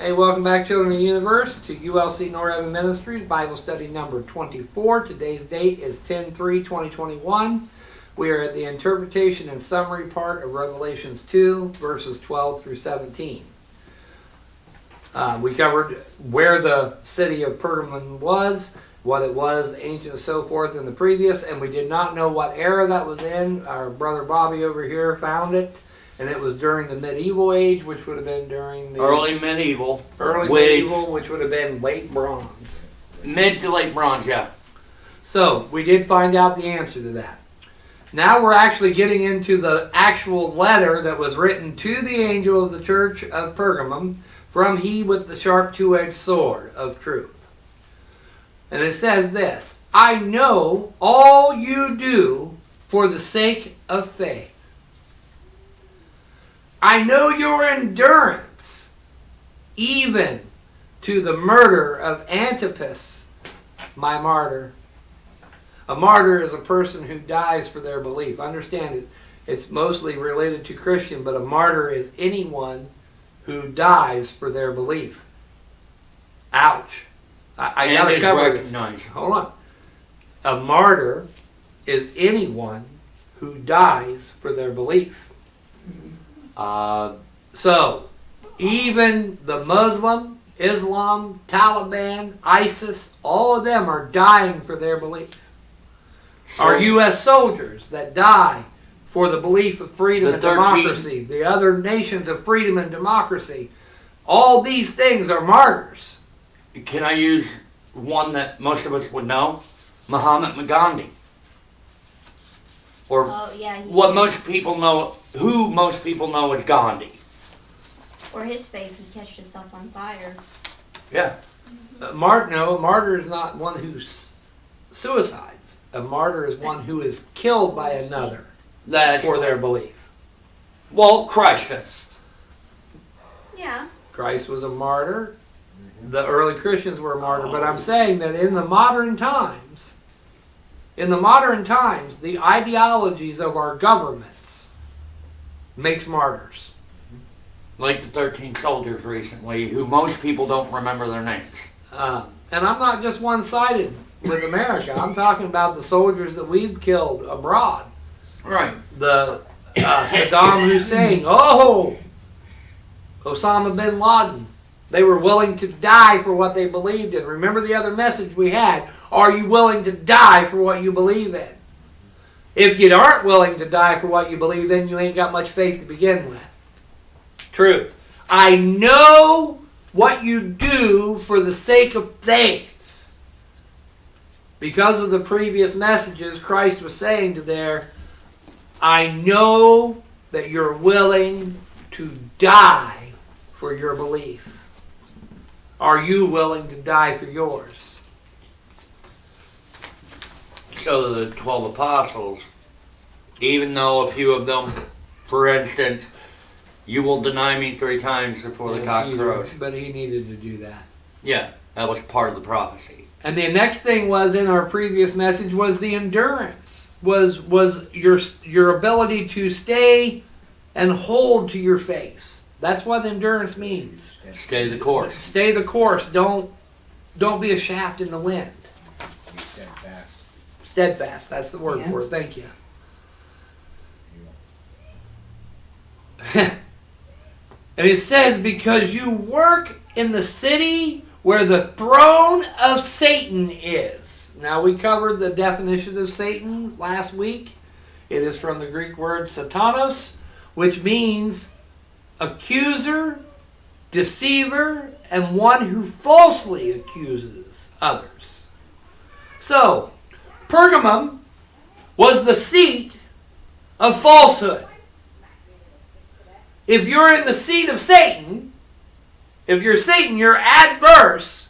Hey, welcome back, children of the universe, to ULC Northern Ministries, Bible study number 24. Today's date is 10/3/2021. We are at the interpretation and summary part of Revelations 2, verses 12 through 17. We covered where the city of Pergamum was, what it was, ancient and so forth in the previous, and we did not know what era that was in. Our brother Bobby over here found it, and it was during the medieval age, which would have been during the... Early medieval, which would have been late bronze. Mid to late bronze, yeah. So, we did find out the answer to that. Now we're actually getting into the actual letter that was written to the angel of the church of Pergamum, from he with the sharp two-edged sword of truth. And it says this: I know all you do for the sake of faith. I know your endurance, even to the murder of Antipas, my martyr. A martyr is a person who dies for their belief. Understand it. It's mostly related to Christian, but a martyr is anyone who dies for their belief. Ouch. I gotta cover this. Hold on. A martyr is anyone who dies for their belief. So, even the Muslim, Islam, Taliban, ISIS, all of them are dying for their belief. Our U.S. soldiers that die for the belief of freedom and democracy, the other nations of freedom and democracy, all these things are martyrs. Can I use one that most of us would know? Mahatma Gandhi. Or what most people know, who most people know as Gandhi. Or his faith, he catched himself on fire. Yeah. A martyr is not one who suicides. A martyr is one who is killed by another for their belief. Well, Christ then. Yeah. Christ was a martyr. The early Christians were a martyr. But I'm saying that in the modern times, the ideologies of our governments makes martyrs. Like the 13 soldiers recently, who most people don't remember their names. And I'm not just one-sided with America. I'm talking about the soldiers that we've killed abroad. Right. The Saddam Hussein. Osama bin Laden. They were willing to die for what they believed in. Remember the other message we had. Are you willing to die for what you believe in? If you aren't willing to die for what you believe in, you ain't got much faith to begin with. True. I know what you do for the sake of faith. Because of the previous messages, Christ was saying to there, I know that you're willing to die for your belief. Are you willing to die for yours? So the 12 apostles, even though a few of them, for instance, you will deny me 3 times before the cock crows. But he needed to do that. Yeah, that was part of the prophecy. And the next thing was in our previous message was the endurance. Was your ability to stay and hold to your faith. That's what endurance means. Stay the course. Stay the course. Don't be a shaft in the wind. Be steadfast. Steadfast. That's the word for it. Thank you. And it says, because you work in the city where the throne of Satan is. Now, we covered the definition of Satan last week. It is from the Greek word satanos, which means accuser, deceiver, and one who falsely accuses others. So, Pergamum was the seat of falsehood. If you're in the seat of Satan, if you're Satan, you're adverse,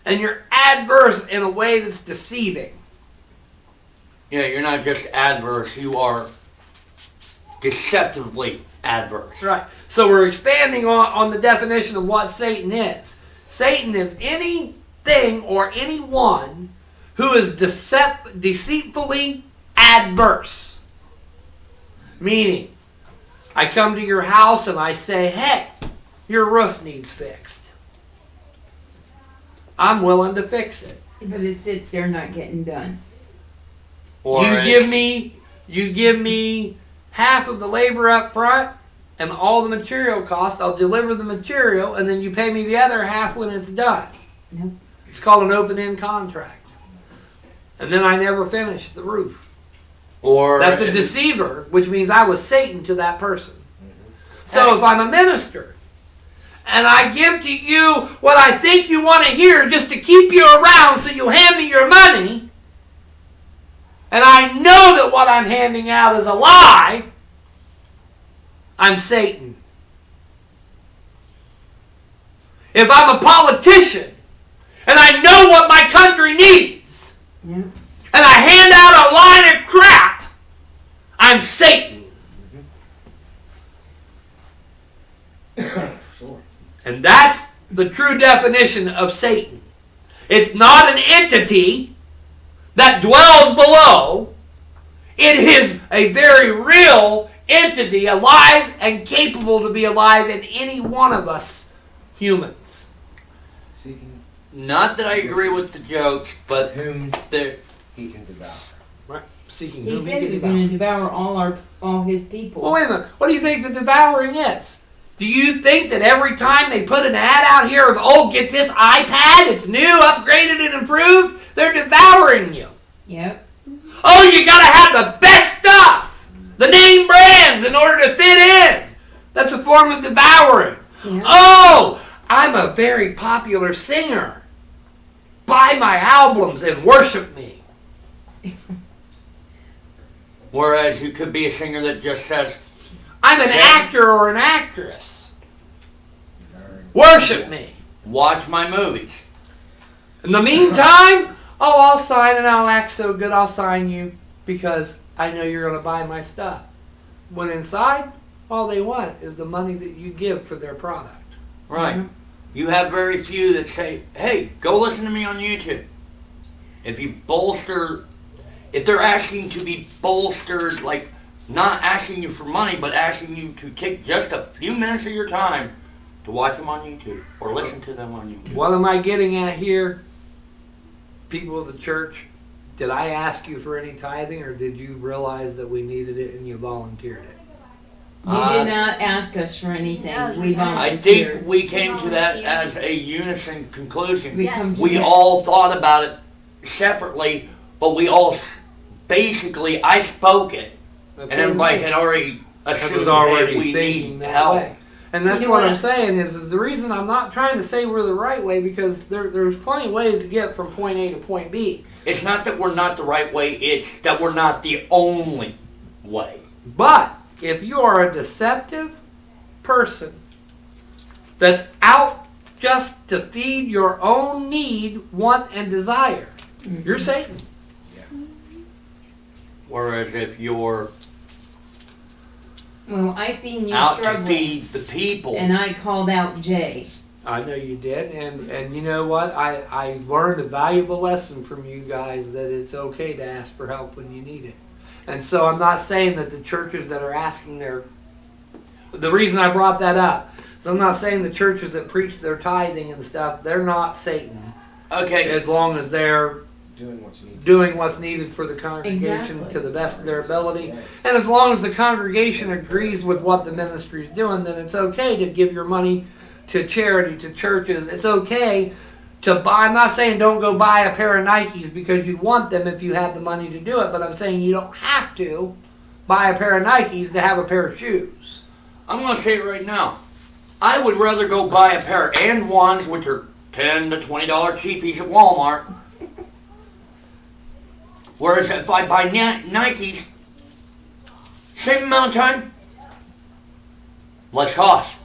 and you're adverse in a way that's deceiving. Yeah, you're not just adverse, you are deceptively adverse. Right. So we're expanding on the definition of what Satan is. Satan is anything or anyone who is deceitfully adverse. Meaning, I come to your house and I say, hey, your roof needs fixed. I'm willing to fix it. But it sits there not getting done. Or You it's- give me half of the labor up front and all the material costs. I'll deliver the material, and then you pay me the other half when it's done. Nope. It's called an open-end contract. And then I never finish the roof. or That's a deceiver, which means I was Satan to that person. So if I'm a minister and I give to you what I think you want to hear just to keep you around so you hand me your money, and I know that what I'm handing out is a lie, I'm Satan. If I'm a politician and I know what my country needs, Yeah. and I hand out a line of crap, I'm Satan. Sure. And that's the true definition of Satan. It's not an entity that dwells below. It is a very real entity, alive and capable to be alive in any one of us humans. Seeking not that I agree with the jokes, but whom there. he can devour. Right? Seeking He whom he said can he's devour. going to devour all his people. Well, wait a minute. What do you think the devouring is? Do you think that every time they put an ad out here of, oh, get this iPad, it's new, upgraded, and improved, they're devouring you? Yep. Oh, you gotta have the best stuff, the name brands, in order to fit in. That's a form of devouring. Yeah. Oh, I'm a very popular singer. Buy my albums and worship me. Whereas you could be a singer that just says, I'm an Yeah. actor or an actress. Devouring. Worship me. watch my movies. In the meantime, oh, I'll sign and I'll act so good, I'll sign you because I know you're going to buy my stuff. When inside, all they want is the money that you give for their product. Right. Mhm. You have very few that say, hey, go listen to me on YouTube. If they're asking to be bolstered, like not asking you for money, but asking you to take just a few minutes of your time to watch them on YouTube or listen to them on YouTube. What am I getting at here? People of the church, did I ask you for any tithing or did you realize that we needed it and you volunteered it? You did not ask us for anything. No, you We didn't. I volunteered. think we came to that Volunteer. as a unison conclusion. We Yes. come to We that. all thought about it separately, but we all basically, I spoke it, That's and what everybody it had already was. assumed was already hey, we thinking need that help. way. And that's You know what what? I'm saying is the reason I'm not trying to say we're the right way because there's plenty of ways to get from point A to point B. It's not that we're not the right way, it's that we're not the only way. But if you are a deceptive person that's out just to feed your own need, want, and desire, you're Satan. Whereas if you're Well, I seen you out to struggling, feed the people, and I called out Jay. I know you did, and you know what? I learned a valuable lesson from you guys that it's okay to ask for help when you need it. And so I'm not saying that the churches that are asking the reason I brought that up is I'm not saying the churches that preach their tithing and stuff, they're not Satan. okay, As long as they're Doing what's needed. doing what's needed for the congregation Exactly. to the best of their ability. Yes. And as long as the congregation agrees with what the ministry is doing, then it's okay to give your money to charity, to churches. It's okay to buy. I'm not saying don't go buy a pair of Nikes because you want them if you have the money to do it, but I'm saying you don't have to buy a pair of Nikes to have a pair of shoes. I'm going to say it right now. I would rather go buy a pair of and ones, which are $10 to $20 cheapies at Walmart. Whereas if I buy Nikes, same amount of time, less cost.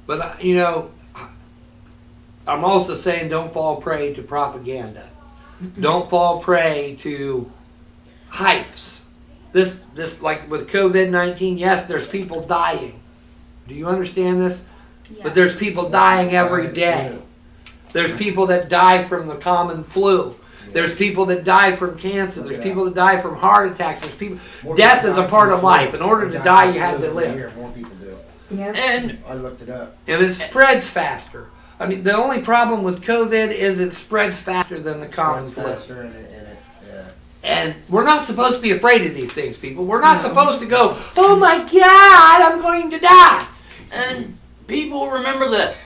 But, you know, I'm also saying don't fall prey to propaganda. Don't fall prey to hypes. This like with COVID-19, yes, there's people dying. Do you understand this? Yeah. But there's people dying every day. There's people that die from the common flu. There's people that die from cancer. There's people that die from heart attacks. There's people. Death is a part of life. In order to die, you have to live. More people do. Yep. And I looked it up. And it spreads faster. I mean, the only problem with COVID is it spreads faster than the common flu. Faster and yeah. And we're not supposed to be afraid of these things, people. We're not supposed to go, oh my God, I'm going to die. And people remember this.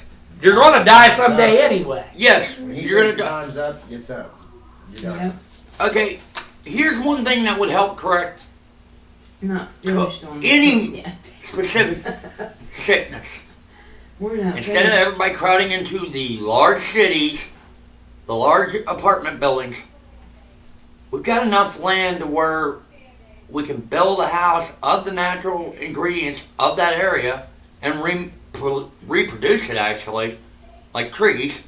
You're going to die someday anyway. Yes, When he you're says gonna die. time's up, it's up. You're done. Yep. Okay, here's one thing that would help correct Not finished on Any- this yet. specific sickness. We're not Instead of finished. everybody crowding into the large cities, the large apartment buildings, we've got enough land to where we can build a house of the natural ingredients of that area and reproduce it actually, like trees.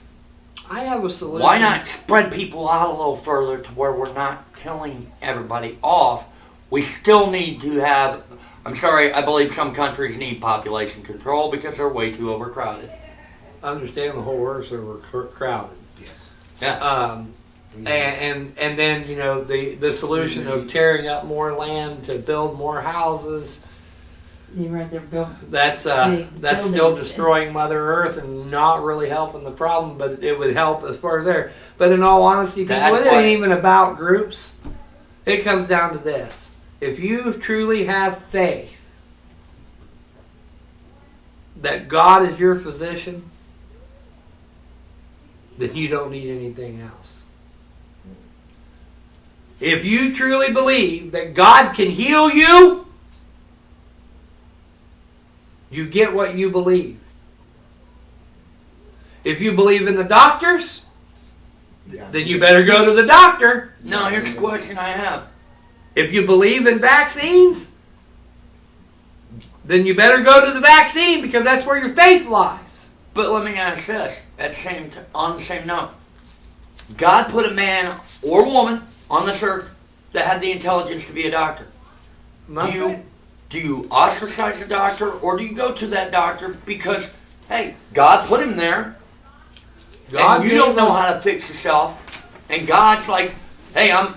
I have a solution. Why not spread people out a little further to where we're not killing everybody off? We still need to have, I'm sorry, I believe some countries need population control because they're way too overcrowded. I understand the whole earth's overcrowded. Yes. Yeah. And then, you know, the solution of tearing up more land to build more houses, You'd rather build. that's Big still buildings. destroying Mother Earth and not really helping the problem, but it would help as far as there. But in all honesty, people, That's it what- ain't even about groups. It comes down to this. If you truly have faith that God is your physician, then you don't need anything else. If you truly believe that God can heal you, you get what you believe. If you believe in the doctors, then you better go to the doctor. Now, here's the question I have. If you believe in vaccines, then you better go to the vaccine because that's where your faith lies. But let me ask this, on the same note. God put a man or woman on this earth that had the intelligence to be a doctor. I'm not saying- Do you ostracize the doctor, or do you go to that doctor because, hey, God put him there, God and you don't gave know us- how to fix yourself, and God's like, hey, I'm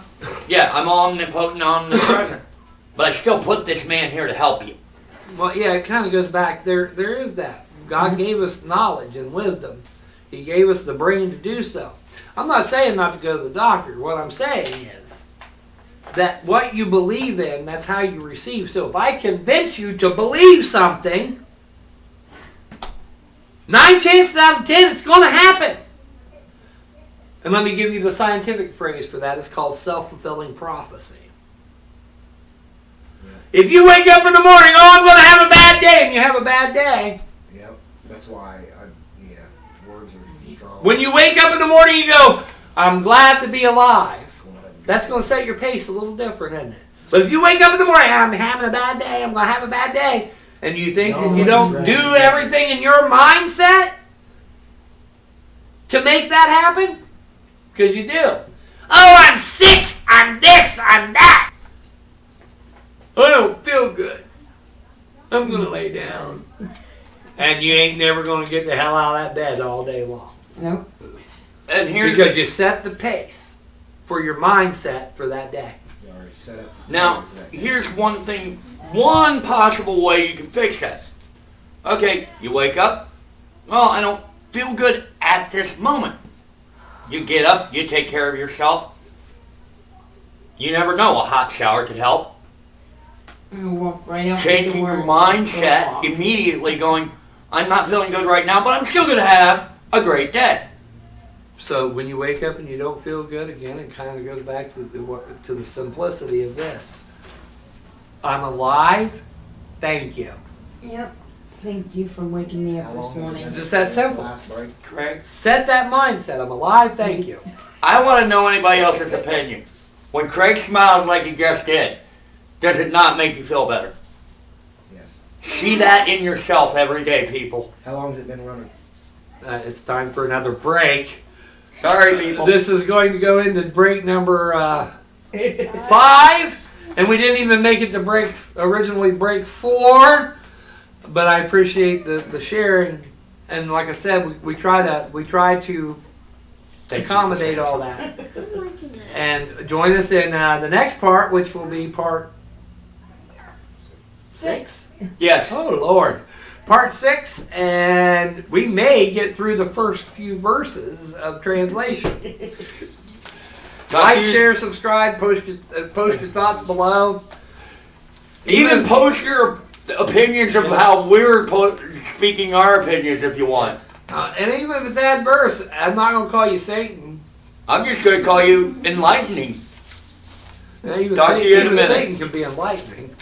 omnipotent, omnipresent, but I still put this man here to help you. Well, yeah, it kind of goes back. There is that. God gave us knowledge and wisdom. He gave us the brain to do so. I'm not saying not to go to the doctor. What I'm saying is that what you believe in, that's how you receive. So if I convince you to believe something, 9 chances out of 10 it's going to happen. And let me give you the scientific phrase for that. It's called self-fulfilling prophecy. If you wake up in the morning, oh, I'm going to have a bad day, and you have a bad day. Yep. That's why words are strong. When you wake up in the morning, you go, I'm glad to be alive. That's going to set your pace a little different, isn't it? But if you wake up in the morning, I'm having a bad day, I'm going to have a bad day, and you think that you don't do everything in your mindset to make that happen, because you do. Oh, I'm sick, I'm this, I'm that. I don't feel good. I'm going to lay down. And you ain't never going to get the hell out of that bed all day long. Nope. And here's Because you set the pace for your mindset for that day. You already set up. Now, for that. here's one possible way you can fix that. Okay, you wake up. Well, I don't feel good at this moment. You get up, you take care of yourself. You never know, a hot shower could help. I'm gonna walk right out the Changing door your and go mindset walk. immediately, going, I'm not feeling good right now, but I'm still going to have a great day. So when you wake up and you don't feel good, again, it kind of goes back to the simplicity of this. I'm alive. Thank you. Yep. Thank you for waking me How up long this has it morning. been It's just that since simple. the last break? Correct. Set that mindset. I'm alive. Thank you. I want to know anybody else's opinion. When Craig smiles like he just did, does it not make you feel better? Yes. See that in yourself every day, people. How long has it been running? It's time for another break. Sorry, people. This is going to go into break number 5, and we didn't even make it to originally break 4. But I appreciate the sharing, and like I said, we try to accommodate all that. Oh my goodness. And join us in the next part, which will be part 6. Yes. Oh Lord, part 6, and we may get through the first few verses of translation. Like, share, subscribe, post your thoughts below. Even post your opinions of how we're speaking our opinions if you want. And even if it's adverse, I'm not going to call you Satan. I'm just going to call you enlightening. Even Talk to you in a minute. Satan can be enlightening.